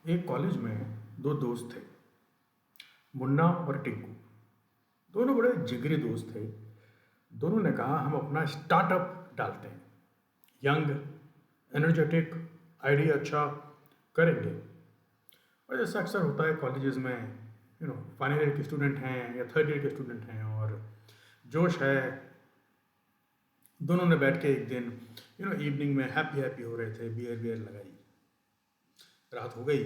एक कॉलेज में दो दोस्त थे, मुन्ना और टिंकू। दोनों बड़े जिगरी दोस्त थे। दोनों ने कहा हम अपना स्टार्टअप डालते हैं, यंग, एनर्जेटिक, आइडिया अच्छा, करेंगे। और जैसा अक्सर होता है कॉलेजेस में, फाइनल ईयर के स्टूडेंट हैं या थर्ड ईयर के स्टूडेंट हैं और जोश है। दोनों ने बैठ के एक दिन इवनिंग में हैप्पी हैप्पी हो रहे थे, बियर बियर लगाई। रात हो गई।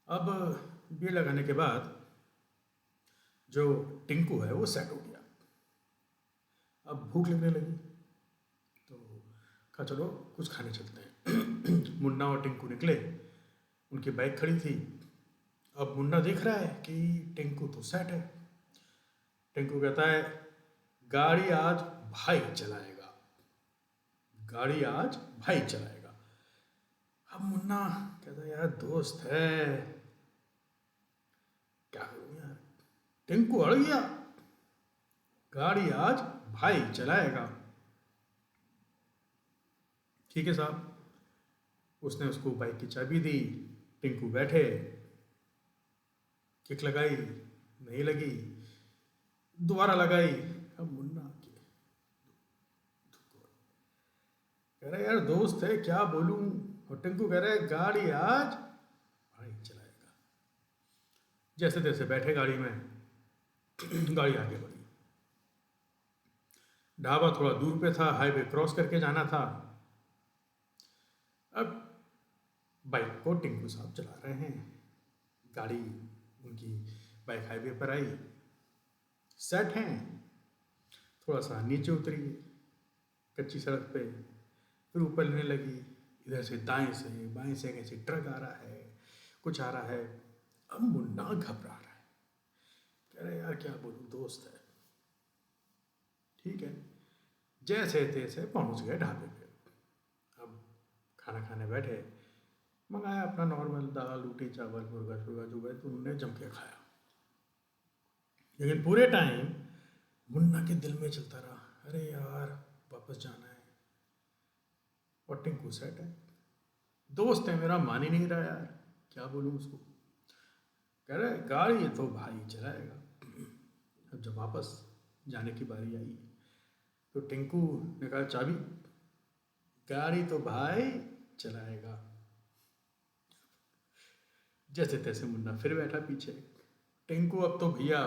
अब बियर लगाने के बाद जो टिंकू है वो सेट हो गया। अब भूख लगने लगी तो कहा चलो कुछ खाने चलते हैं। मुन्ना और टिंकू निकले। उनकी बाइक खड़ी थी। अब मुन्ना देख रहा है कि टिंकू तो सेट है। टिंकू कहता है गाड़ी आज भाई चलाएगा, गाड़ी आज भाई चलाएगा। अब मुन्ना कहता है यार दोस्त है, क्या करूं यार। टिंकू अड़ गया, गाड़ी आज भाई चलाएगा। ठीक है साहब। उसने उसको बाइक की चाबी दी। टिंकू बैठे, किक लगाई, नहीं लगी, दोबारा लगाई। अब मुन्ना कह रहा है यार दोस्त है क्या बोलूं। और टिंकू कह रहा है गाड़ी आज भाई चलाएगा। जैसे तैसे बैठे गाड़ी में। गाड़ी आगे बढ़ी। ढाबा थोड़ा दूर पे था, हाईवे क्रॉस करके जाना था। अब बाइक को टिंकू साहब चला रहे हैं। गाड़ी उनकी बाइक हाईवे पर आई, सेट हैं। थोड़ा सा नीचे उतरी कच्ची सड़क पे, फिर ऊपर लेने लगी। इधर से दाएं से बाएं से कैसे ट्रक आ रहा है, कुछ आ रहा है। अब मुन्ना घबरा रहा है, कह रहे यार क्या बोलूं दोस्त है। ठीक है, जैसे तैसे पहुंच गए ढाबे पे। अब खाना खाने बैठे। मंगाया अपना नॉर्मल दाल रोटी चावल मुर्गा शुर्गा जो गए तो उन्होंने जम के खाया। लेकिन पूरे टाइम मुन्ना के दिल में चलता रहा, अरे यार वापस जाना है। और टिंकू सेट है, दोस्त है मेरा, मान ही नहीं रहा यार, क्या बोलूँ उसको। कह रहे गाड़ी तो भाई चलाएगा। अब जब वापस जाने की बारी आई तो टिंकू ने कहा चाबी, गाड़ी तो भाई चलाएगा। जैसे तैसे मुन्ना फिर बैठा पीछे। टिंकू अब तो भैया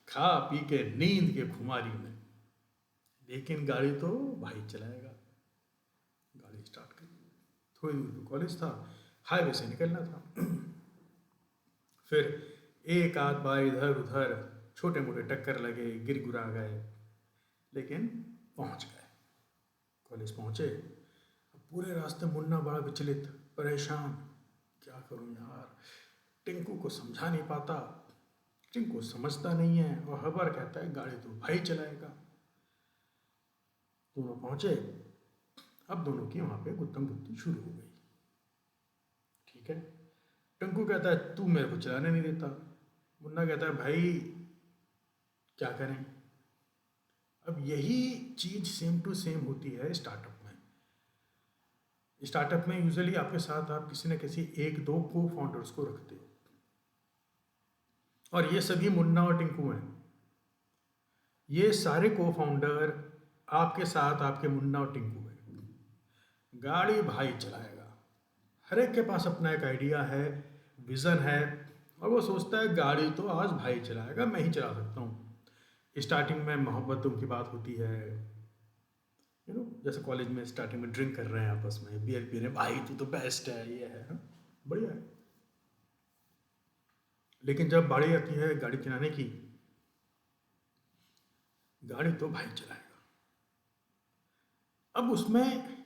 खा पी के नींद के खुमारी में, लेकिन गाड़ी तो भाई चलाएगा। गाड़ी स्टार्ट करी। थोड़ी दूर पे कॉलेज था, हाईवे से निकलना था। फिर एक आध बार इधर उधर छोटे मोटे टक्कर लगे, गिर गुरा गए, लेकिन पहुंच गए। कॉलेज पहुंचे। अब पूरे रास्ते मुन्ना बड़ा विचलित, परेशान, क्या करूं यार। टिंकू को समझा नहीं पाता, टिंकू समझता नहीं है और हर बार कहता है गाड़ी तो भाई चलाएगा। दोनों पहुंचे। अब दोनों की वहां पे गुत्तम गुत्ती शुरू हो गई। ठीक है, टिंकू कहता है तू मेरे को चलाने नहीं देता। मुन्ना कहता है भाई क्या करें। अब यही चीज सेम टू सेम होती है स्टार्टअप में। स्टार्टअप में यूजुअली आपके साथ आप किसी न किसी एक दो को फाउंडर्स को रखते हो, और ये सभी मुन्ना और टिंकू हैं। ये सारे को फाउंडर आपके साथ आपके मुन्ना और टिंकू हैं। गाड़ी भाई चलाएगा। हर एक के पास अपना एक आइडिया है, विजन है, और वो सोचता है गाड़ी तो आज भाई चलाएगा, मैं ही चला सकता हूँ। स्टार्टिंग में मोहब्बतों की बात होती है, जैसे कॉलेज में स्टार्टिंग में ड्रिंक कर रहे हैं, आपस में बियर पी रहे हैं, भाई तू तो बेस्ट है, ये है, हाँ? बढ़िया है। लेकिन जब बारी आती है गाड़ी चलाने की, गाड़ी तो भाई चलाएगा। अब उसमें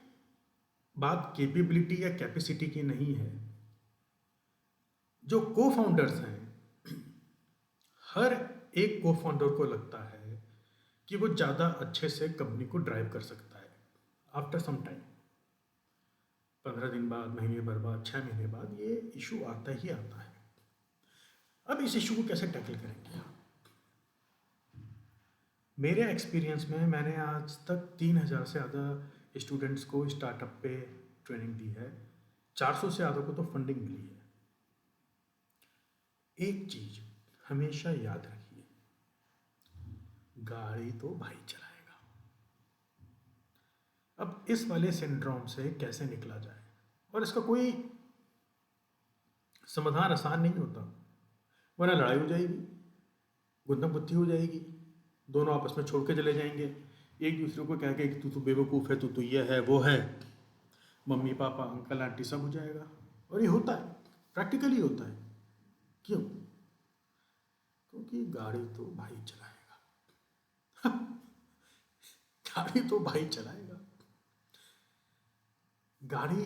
बात कैपेबिलिटी या कैपेसिटी की नहीं है। जो को फाउंडर्स हैं, हर एक को फाउंडर को लगता है कि वो ज़्यादा अच्छे से कंपनी को ड्राइव कर सकता है। आफ्टर सम टाइम, 15 दिन बाद, महीने भर बाद, 6 महीने बाद, ये इशू आता ही आता है। अब इस इशू को कैसे टैकल करेंगे आप? मेरे एक्सपीरियंस में मैंने आज तक 3000 से ज़्यादा स्टूडेंट्स को स्टार्टअप पे ट्रेनिंग दी है। 400 से ज़्यादा को तो फंडिंग मिली है। एक चीज हमेशा याद रखिए, गाड़ी तो भाई चलाएगा। अब इस वाले सिंड्रोम से कैसे निकला जाए, और इसका कोई समाधान आसान नहीं होता, वरना लड़ाई हो जाएगी, गुत्थम गुत्थी हो जाएगी, दोनों आपस में छोड़ के चले जाएंगे, एक दूसरे को कह के कि तू तो बेवकूफ़ है, तू तो ये है वो है, मम्मी पापा अंकल आंटी सब हो जाएगा। और ये होता है, प्रैक्टिकली होता है। क्यों? क्योंकि गाड़ी तो भाई चलाएगा। गाड़ी तो भाई चलाएगा। गाड़ी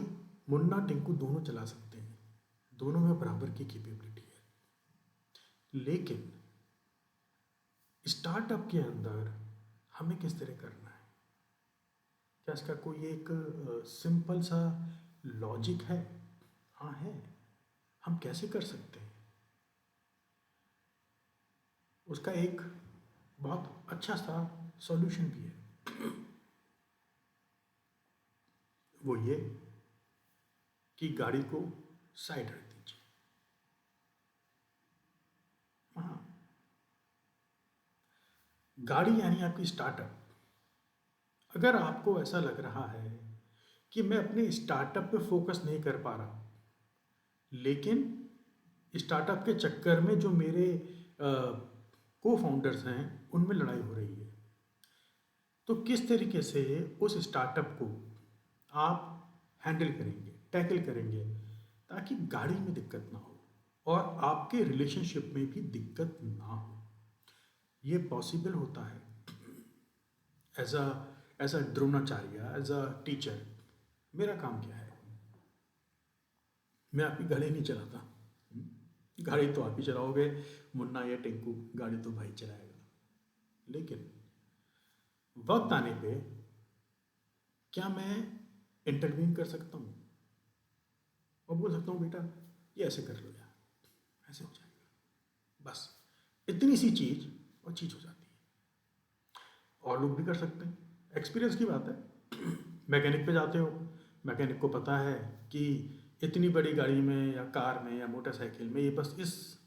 मुन्ना टिंकू दोनों चला सकते हैं, दोनों में बराबर की कैपेबिलिटी है, लेकिन स्टार्टअप के अंदर हमें किस तरह करना है? क्या इसका कोई एक सिंपल सा लॉजिक है? हाँ है। हम कैसे कर सकते हैं? उसका एक बहुत अच्छा सा सॉल्यूशन भी है। वो ये कि गाड़ी को साइड रख दीजिए। हाँ, गाड़ी यानी आपकी स्टार्टअप। अगर आपको ऐसा लग रहा है कि मैं अपने स्टार्टअप पे फोकस नहीं कर पा रहा, लेकिन स्टार्टअप के चक्कर में जो मेरे को फाउंडर्स हैं उनमें लड़ाई हो रही है, तो किस तरीके से उस स्टार्टअप को आप हैंडल करेंगे, टैकल करेंगे, ताकि गाड़ी में दिक्कत ना हो और आपके रिलेशनशिप में भी दिक्कत ना हो। ये पॉसिबल होता है। As a Dronacharya, as a teacher, मेरा काम क्या है? मैं आपकी गाड़ी नहीं चलाता। गाड़ी तो आप ही चलाओगे, मुन्ना या टिंकू, गाड़ी तो भाई चलाएगा। लेकिन वक्त आने पे क्या मैं इंटरवीन कर सकता हूँ और बोल सकता हूँ बेटा ये ऐसे कर लो यार, ऐसे हो जाएगा, बस इतनी सी चीज़ और चीज़ हो जाती है। और लोग भी कर सकते हैं, एक्सपीरियंस की बात है। मैकेनिक पे जाते हो, मैकेनिक को पता है कि इतनी बड़ी गाड़ी में या कार में या मोटरसाइकिल में ये बस इस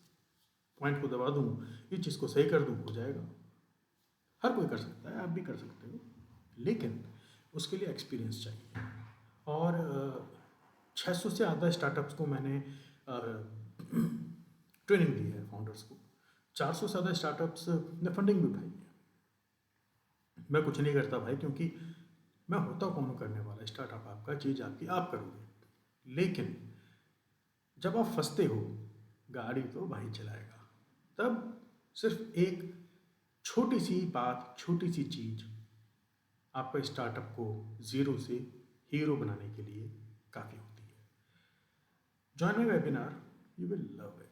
पॉइंट को दबा दूँ, इस चीज़ को सही कर दूँ, हो जाएगा। हर कोई कर सकता है, आप भी कर सकते हो, लेकिन उसके लिए एक्सपीरियंस चाहिए। और 600 से ज़्यादा स्टार्टअप्स को मैंने ट्रेनिंग दी है, फाउंडर्स को। 400 से ज़्यादा स्टार्टअप्स ने फंडिंग भी उठाई है। मैं कुछ नहीं करता भाई, क्योंकि मैं होता कौन हूँ करने वाला? स्टार्टअप आपका, चीज़ आपकी, आप करोगे। लेकिन जब आप फंसते हो, गाड़ी तो भाई चलाएगा। तब सिर्फ एक छोटी सी बात, छोटी सी चीज़ आपका स्टार्टअप को ज़ीरो से हीरो बनाने के लिए काफ़ी होती है। Join my webinar, you will love it.